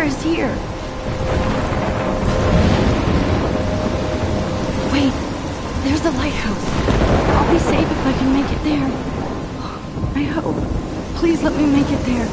is here. Wait, there's the lighthouse. I'll be safe if I can make it there. I hope. Please let me make it there.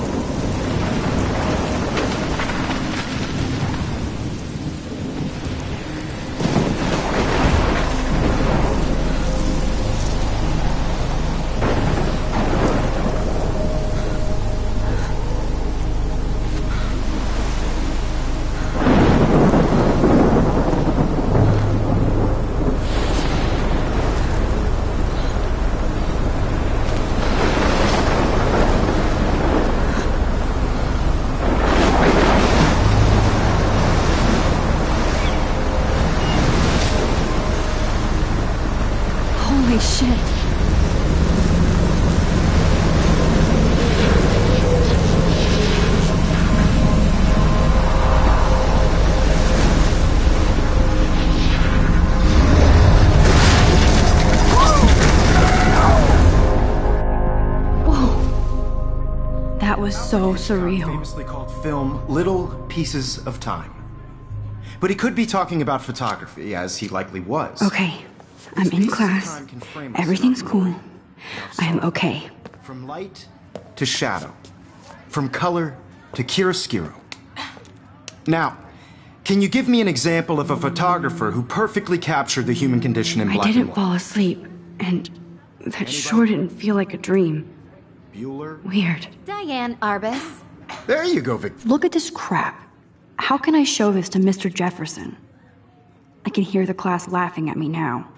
Holy shit. Whoa. That was so surreal. Famously called film Little Pieces of Time. But he could be talking about photography, as he likely was. Okay. I'm in class. Everything's cool. I am okay. From light to shadow. From color to chiaroscuro. Now, can you give me an example of a photographer who perfectly captured the human condition in black and white? I didn't fall asleep, and that sure didn't feel like a dream. Bueller? Weird. Diane Arbus. There you go, Vic. Look at this crap. How can I show this to Mr. Jefferson? I can hear the class laughing at me now.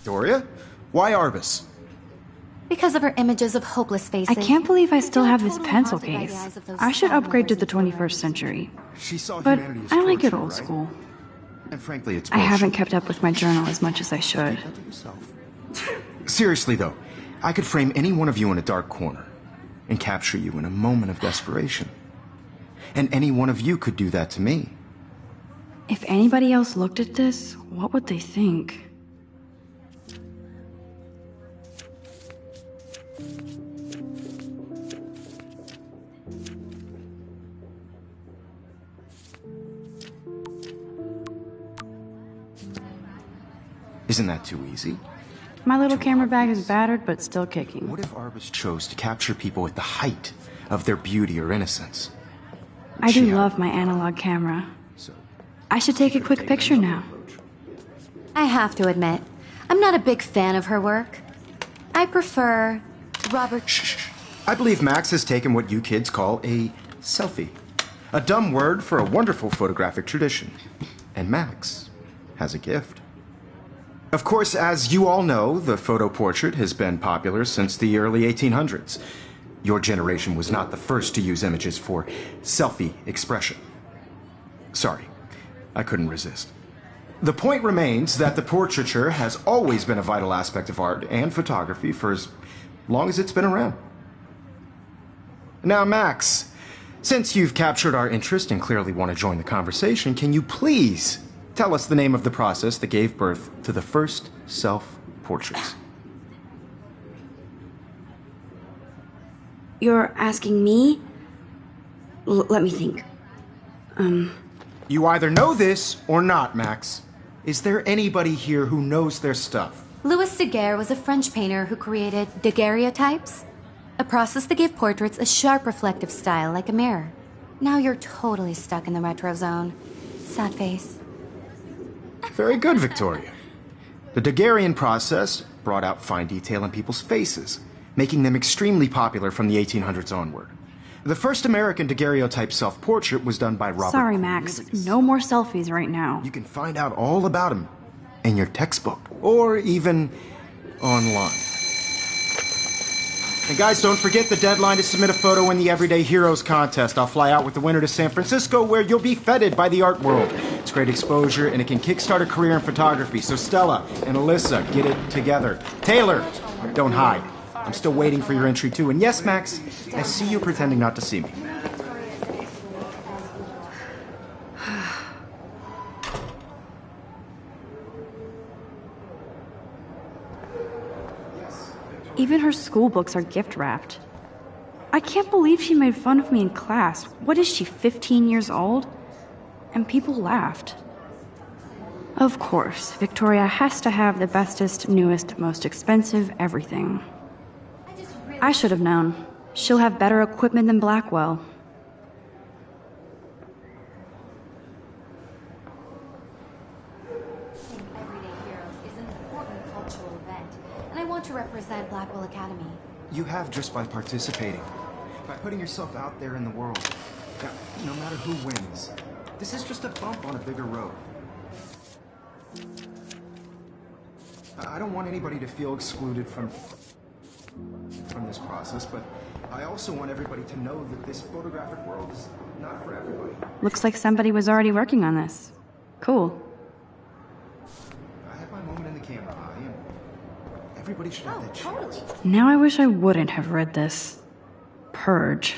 Doria? Why Arbus? Because of her images of hopeless faces. I can't believe I still have this pencil case. I should upgrade to the 21st century. She saw But humanity as I like it torture, old right? school. And frankly, it's I bullshit. haven't kept up with my journal as much as I should. Seriously, though, I could frame any one of you in a dark corner and capture you in a moment of desperation. And any one of you could do that to me. If anybody else looked at this, what would they think? Isn't that too easy? My little camera bag is battered, but still kicking. What if Arbus chose to capture people at the height of their beauty or innocence? I do love my analog camera. I should take a quick picture now. I have to admit, I'm not a big fan of her work. I prefer Robert... Shh. I believe Max has taken what you kids call a selfie. A dumb word for a wonderful photographic tradition. And Max has a gift. Of course, as you all know, the photo portrait has been popular since the early 1800s. Your generation was not the first to use images for selfie expression. Sorry, I couldn't resist. The point remains that the portraiture has always been a vital aspect of art and photography for as long as it's been around. Now, Max, since you've captured our interest and clearly want to join the conversation, can you please tell us the name of the process that gave birth to the first self-portraits? You're asking me? Let me think. You either know this or not, Max. Is there anybody here who knows their stuff? Louis Daguerre was a French painter who created daguerreotypes, a process that gave portraits a sharp reflective style like a mirror. Now you're totally stuck in the retro zone. Sad face. Very good, Victoria. The Daguerrean process brought out fine detail in people's faces, making them extremely popular from the 1800s onward. The first American daguerreotype self-portrait was done by Robert. Sorry, Max. No more selfies right now. You can find out all about him in your textbook, or even online. And guys, don't forget the deadline to submit a photo in the Everyday Heroes contest. I'll fly out with the winner to San Francisco, where you'll be feted by the art world. It's great exposure, and it can kickstart a career in photography. So Stella and Alyssa, get it together. Taylor, don't hide. I'm still waiting for your entry, too. And yes, Max, I see you pretending not to see me. Even her school books are gift wrapped. I can't believe she made fun of me in class. What is she, 15 years old? And people laughed. Of course, Victoria has to have the bestest, newest, most expensive everything. I should have known. She'll have better equipment than Blackwell. Everyday Heroes is an important cultural event, and I want to represent Blackwell Academy. You have just by participating, by putting yourself out there in the world. Now, no matter who wins, this is just a bump on a bigger road. I don't want anybody to feel excluded from this process, but I also want everybody to know that this photographic world is not for everybody. Looks like somebody was already working on this. Cool. I had my moment in the camera eye, and everybody should have that chance. Now I wish I wouldn't have read this. Purge.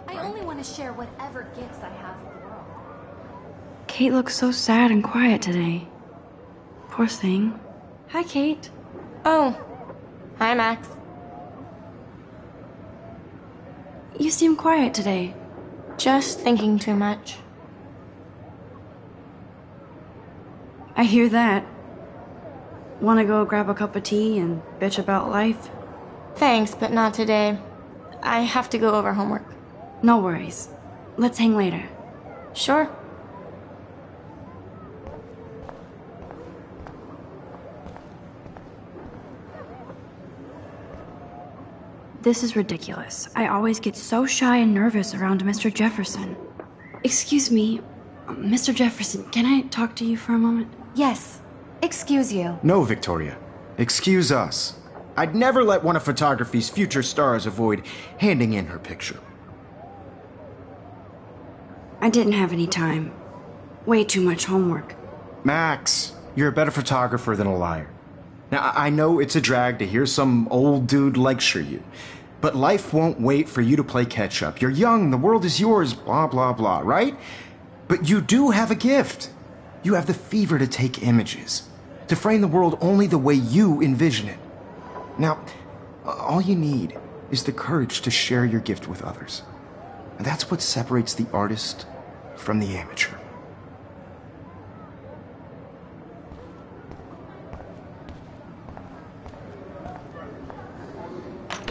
I only want to share whatever gifts I have with the world. Kate looks so sad and quiet today. Poor thing. Hi, Kate. Oh. Hi, Max. You seem quiet today. Just thinking too much. I hear that. Wanna go grab a cup of tea and bitch about life? Thanks, but not today. I have to go over homework. No worries. Let's hang later. Sure. This is ridiculous. I always get so shy and nervous around Mr. Jefferson. Excuse me, Mr. Jefferson, can I talk to you for a moment? Yes. Excuse you. No, Victoria. Excuse us. I'd never let one of photography's future stars avoid handing in her picture. I didn't have any time. Way too much homework. Max, you're a better photographer than a liar. Now, I know it's a drag to hear some old dude lecture you, but life won't wait for you to play catch-up. You're young, the world is yours, blah, blah, blah, right? But you do have a gift. You have the fever to take images, to frame the world only the way you envision it. Now, all you need is the courage to share your gift with others. And that's what separates the artist from the amateur.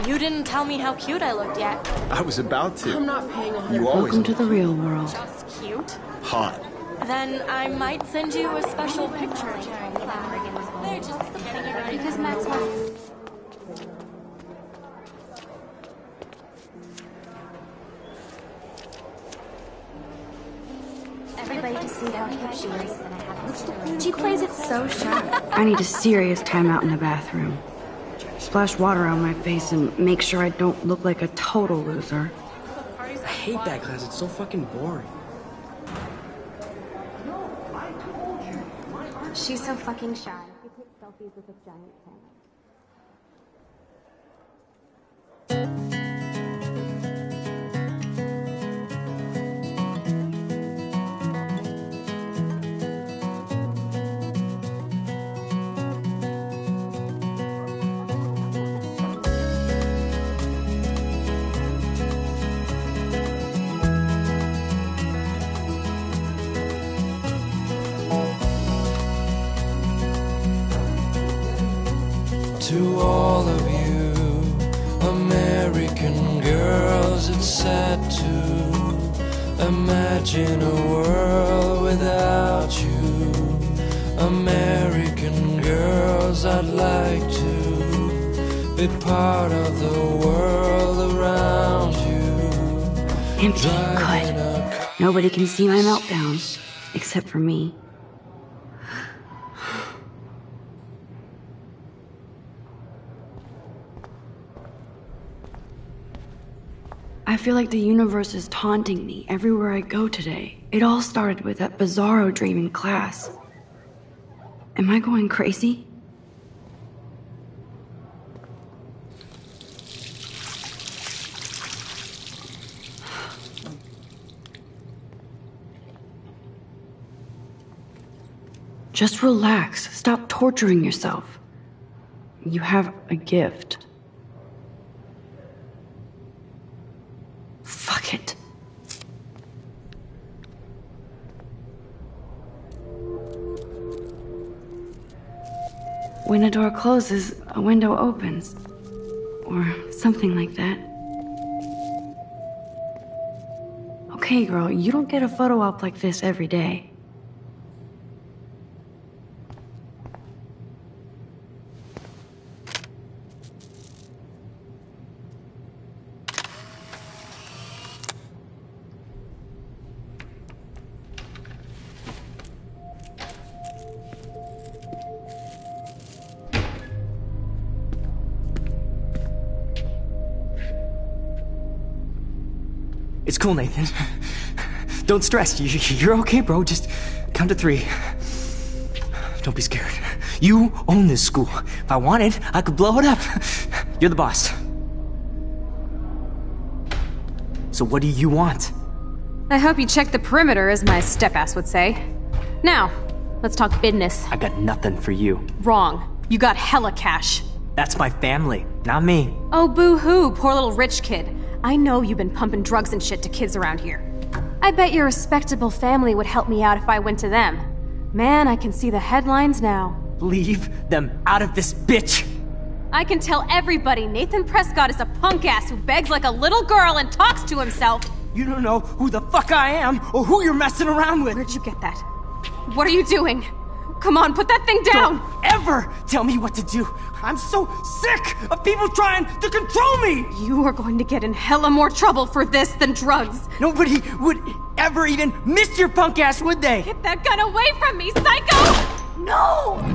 You didn't tell me how cute I looked yet. I was about to. I'm not paying 100. You always Welcome to the real world. Just cute. hot. Then I might send you a special picture. They're just getting it ready. Because Max wants... everybody to see how cute she is. She plays it so sharp. I need a serious timeout in the bathroom. Splash water on my face and make sure I don't look like a total loser. I hate that class. It's so fucking boring. She's so fucking shy. She takes selfies with a giant camera. To all of you American girls, it's sad to imagine a world without you. American girls, I'd like to be part of the world around you. Empty, good. Nobody can see my meltdown, except for me. I feel like the universe is taunting me everywhere I go today. It all started with that bizarro dream in class. Am I going crazy? Just relax. Stop torturing yourself. You have a gift. When a door closes, a window opens. Or something like that. Okay, girl, you don't get a photo op like this every day. It's cool, Nathan. Don't stress. You're okay, bro. Just count to 3. Don't be scared. You own this school. If I wanted, I could blow it up. You're the boss. So what do you want? I hope you checked the perimeter, as my step-ass would say. Now, let's talk business. I got nothing for you. Wrong. You got hella cash. That's my family, not me. Oh, boo-hoo, poor little rich kid. I know you've been pumping drugs and shit to kids around here. I bet your respectable family would help me out if I went to them. Man, I can see the headlines now. Leave them out of this bitch! I can tell everybody Nathan Prescott is a punk ass who begs like a little girl and talks to himself. You don't know who the fuck I am or who you're messing around with. Where'd you get that? What are you doing? Come on, put that thing down! Don't ever tell me what to do! I'm so sick of people trying to control me! You are going to get in hella more trouble for this than drugs. Nobody would ever even miss your punk ass, would they? Get that gun away from me, psycho! No!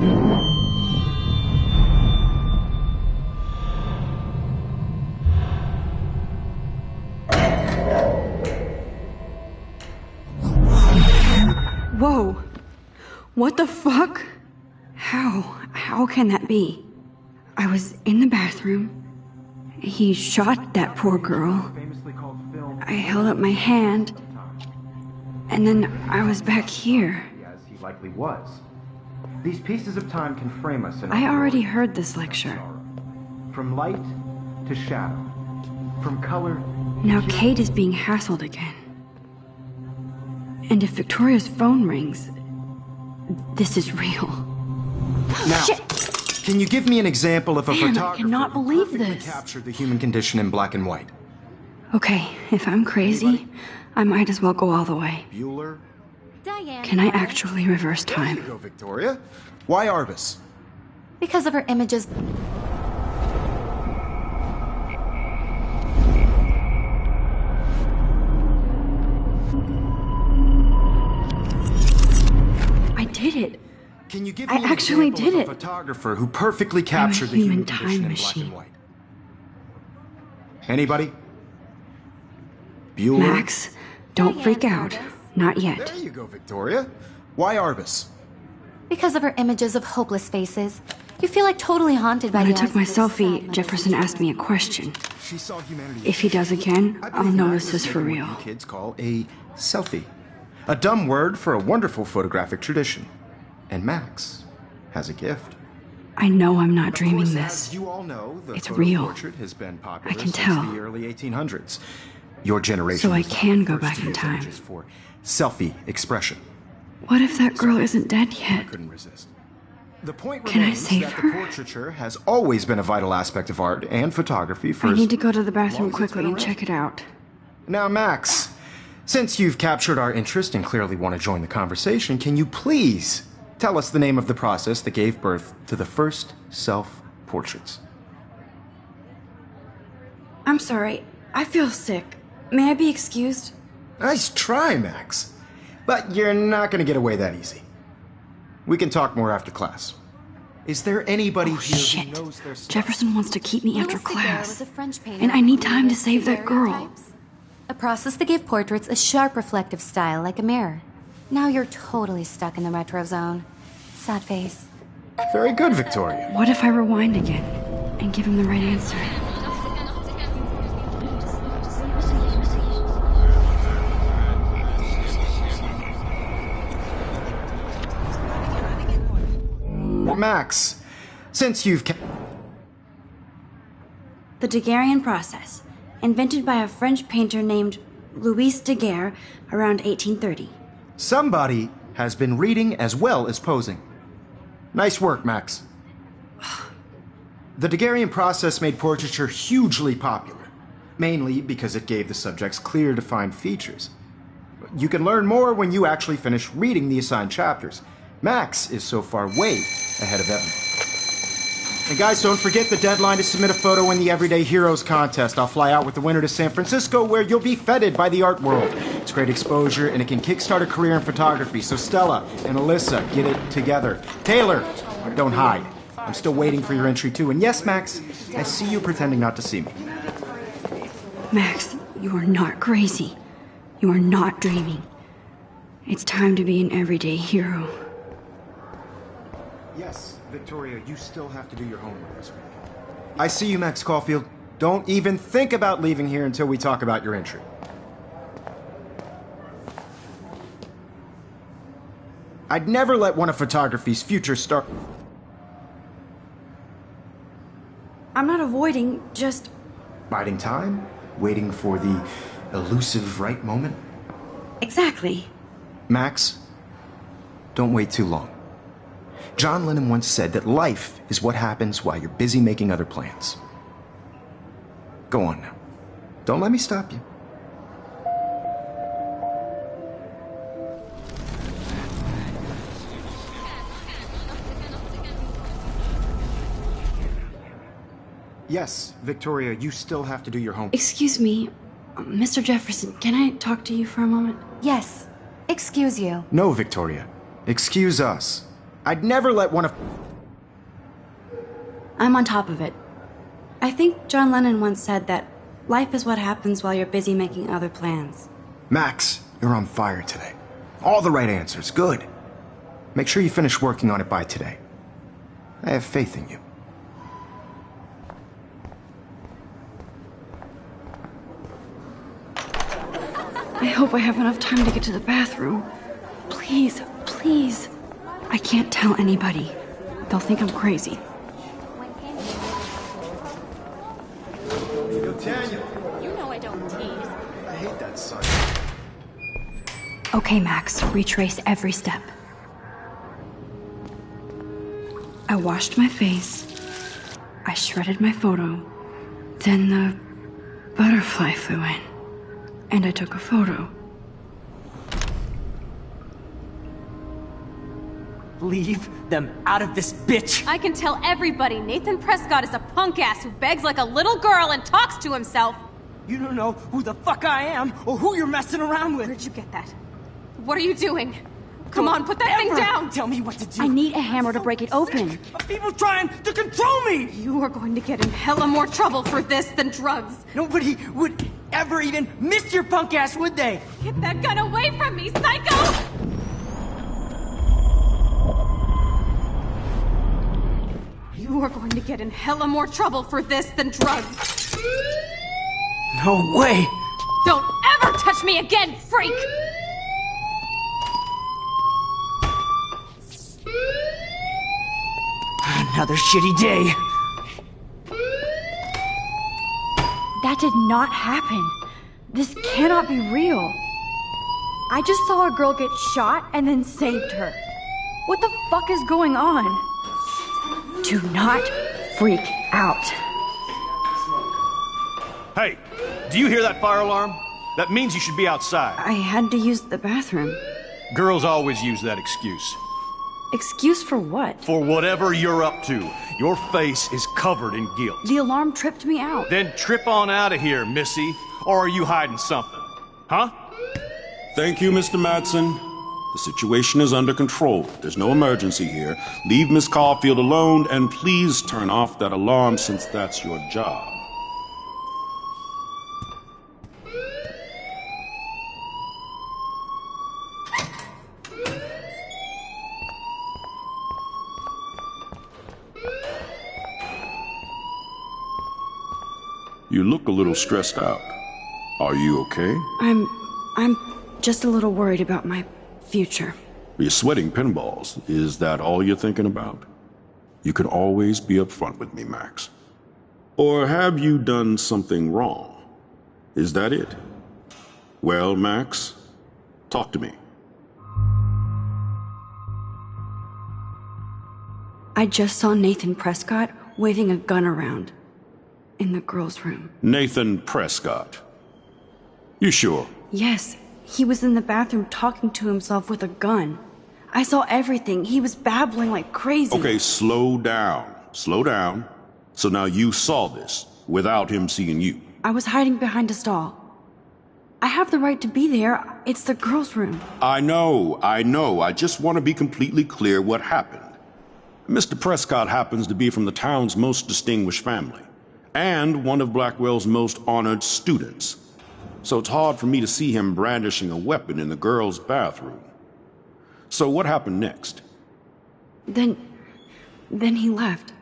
Whoa. What the fuck? How can that be? I was in the bathroom. He shot that poor girl. I held up my hand. And then I was back here. As he likely was. These pieces of time can frame us in I already heard this lecture. From light to shadow. From color. Now Kate is being hassled again. And if Victoria's phone rings, this is real. Now, Shit. Can you give me an example of a Man, I photographer cannot who believe perfectly this. captured the human condition in black and white? Okay, if I'm crazy, I might as well go all the way. Bueller? Diane. Can I actually reverse There you time? go, Victoria. Why Arbus? Because of her images. I did it. Can you give I me an actually example did of a it. photographer who perfectly captured the human human time condition in black machine. and white? Anybody? Bueller? Max, don't freak out. Arbus. Not yet. There you go, Victoria. Why Arbus? Because of her images of hopeless faces. You feel like totally haunted by When I the took eyes my of those sad selfie, mothers Jefferson and asked me a question. She saw humanity. If he does again, I I'll believe know Max this has is for taken real. what you kids call a selfie. A dumb word for a wonderful photographic tradition. And Max has a gift. I know I'm not Of dreaming course, this. As you all know, the It's photo real. portrait has been popular I can since tell. the early 1800s. Your generation So I was can the go first back to in use time. images for selfie expression. What if that girl isn't dead I yet? couldn't resist. The point Can I remains save that her? the portraiture has always been a vital aspect of art and photography for I as need to go to the long bathroom as it's quickly been and around. check it out. Now, Max, since you've captured our interest and clearly want to join the conversation, can you please tell us the name of the process that gave birth to the first self-portraits? I'm sorry. I feel sick. May I be excused? Nice try, Max. But you're not going to get away that easy. We can talk more after class. Is there anybody Oh, here shit. who knows their stuff? Jefferson wants to keep me after Louis Daguerre class. was a French painter And I need who time to created save that girl. daguerreotypes, a process that gave portraits a sharp reflective style like a mirror. Now you're totally stuck in the retro zone. Sad face. Very good, Victoria. What if I rewind again and give him the right answer? Max, since you've The Daguerrean process, invented by a French painter named Louis Daguerre around 1830. somebody has been reading as well as posing. Nice work, Max. The Daguerrean process made portraiture hugely popular, mainly because it gave the subjects clear, defined features. You can learn more when you actually finish reading the assigned chapters. Max is so far way ahead of Evan. And guys, don't forget the deadline to submit a photo in the Everyday Heroes contest. I'll fly out with the winner to San Francisco, where you'll be feted by the art world. It's great exposure, and it can kickstart a career in photography. So Stella and Alyssa, get it together. Taylor, don't hide. I'm still waiting for your entry too. And yes, Max, I see you pretending not to see me. Max, you are not crazy. You are not dreaming. It's time to be an everyday hero. Yes, Victoria, you still have to do your homework this week. I see you, Max Caulfield. Don't even think about leaving here until we talk about your entry. I'd never let one of photography's future start. I'm not avoiding, just... Biding time? Waiting for the elusive right moment? Exactly. Max, don't wait too long. John Lennon once said that life is what happens while you're busy making other plans. Go on now. Don't let me stop you. Yes, Victoria, you still have to do your homework. Excuse me, Mr. Jefferson, can I talk to you for a moment? Yes. Excuse you. No, Victoria. Excuse us. I'd never let one of... I'm on top of it. I think John Lennon once said that life is what happens while you're busy making other plans. Max, you're on fire today. All the right answers. Good. Make sure you finish working on it by today. I have faith in you. I hope I have enough time to get to the bathroom. Please, please. I can't tell anybody. They'll think I'm crazy. Yo, Daniel. You know I don't tease. I hate that son. Okay, Max, retrace every step. I washed my face. I shredded my photo. Then the butterfly flew in. And I took a photo. Leave them out of this bitch! I can tell everybody Nathan Prescott is a punk ass who begs like a little girl and talks to himself. You don't know who the fuck I am or who you're messing around with. Where'd you get that? What are you doing? Come on, put that thing down! Tell me what to do. I need a hammer to break it open. People trying to control me! You are going to get in hella more trouble for this than drugs. Nobody would ever even miss your punk ass, would they? Get that gun away from me, psycho! You are going to get in hella more trouble for this than drugs. No way! Don't ever touch me again, freak! Another shitty day. That did not happen. This cannot be real. I just saw a girl get shot and then saved her. What the fuck is going on? Do not freak out. Hey, do you hear that fire alarm? That means you should be outside. I had to use the bathroom. Girls always use that excuse. Excuse for what? For whatever you're up to, your face is covered in guilt. The alarm tripped me out. Then trip on out of here, Missy. Or are you hiding something? Huh? Thank you, Mr. Madsen. The situation is under control. There's no emergency here. Leave Miss Caulfield alone, and please turn off that alarm since that's your job. You look a little stressed out. Are you okay? I'm just a little worried about my future. You're sweating pinballs. Is that all you're thinking about? You can always be upfront with me, Max. Or have you done something wrong? Is that it? Well, Max, talk to me. I just saw Nathan Prescott waving a gun around in the girls' room. Nathan Prescott. You sure? Yes, he was in the bathroom talking to himself with a gun. I saw everything. He was babbling like crazy. Okay, slow down. Slow down. So now you saw this without him seeing you. I was hiding behind a stall. I have the right to be there. It's the girls' room. I know. I just want to be completely clear what happened. Mr. Prescott happens to be from the town's most distinguished family, and one of Blackwell's most honored students. So it's hard for me to see him brandishing a weapon in the girls' bathroom. So what happened next? Then he left.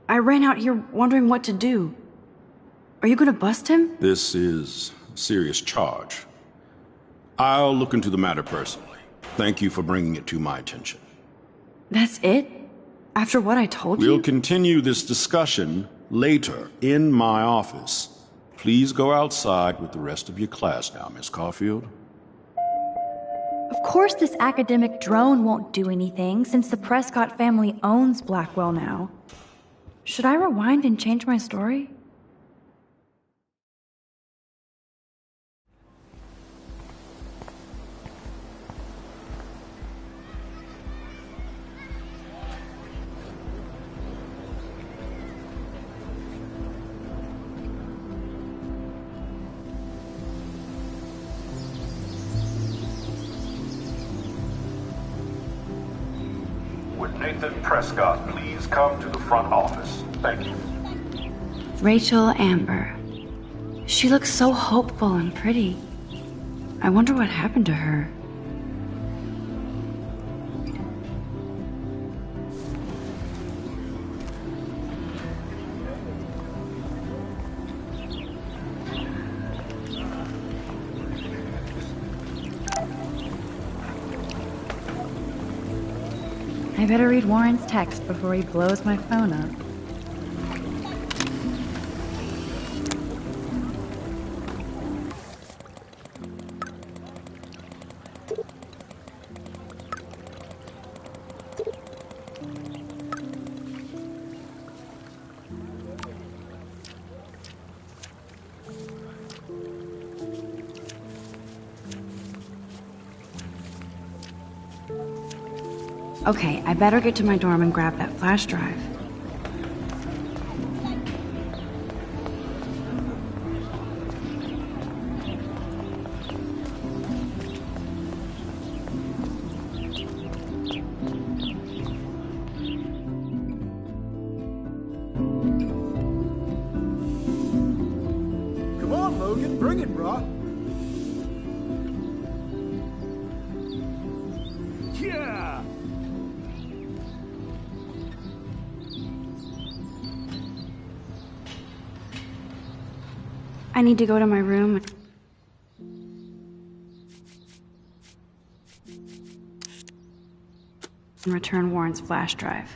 I ran out here wondering what to do. Are you gonna bust him? This is a serious charge. I'll look into the matter personally. Thank you for bringing it to my attention. That's it? After what I told you? We'll continue this discussion later in my office. Please go outside with the rest of your class now, Miss Caulfield. Of course this academic drone won't do anything, since the Prescott family owns Blackwell now. Should I rewind and change my story? Would Nathan Prescott please come to the front office? Thank you. Rachel Amber. She looks so hopeful and pretty. I wonder what happened to her. I better read Warren's text before he blows my phone up. Okay, I better get to my dorm and grab that flash drive. Come on, Logan, bring it, bro. Yeah! I need to go to my room and return Warren's flash drive.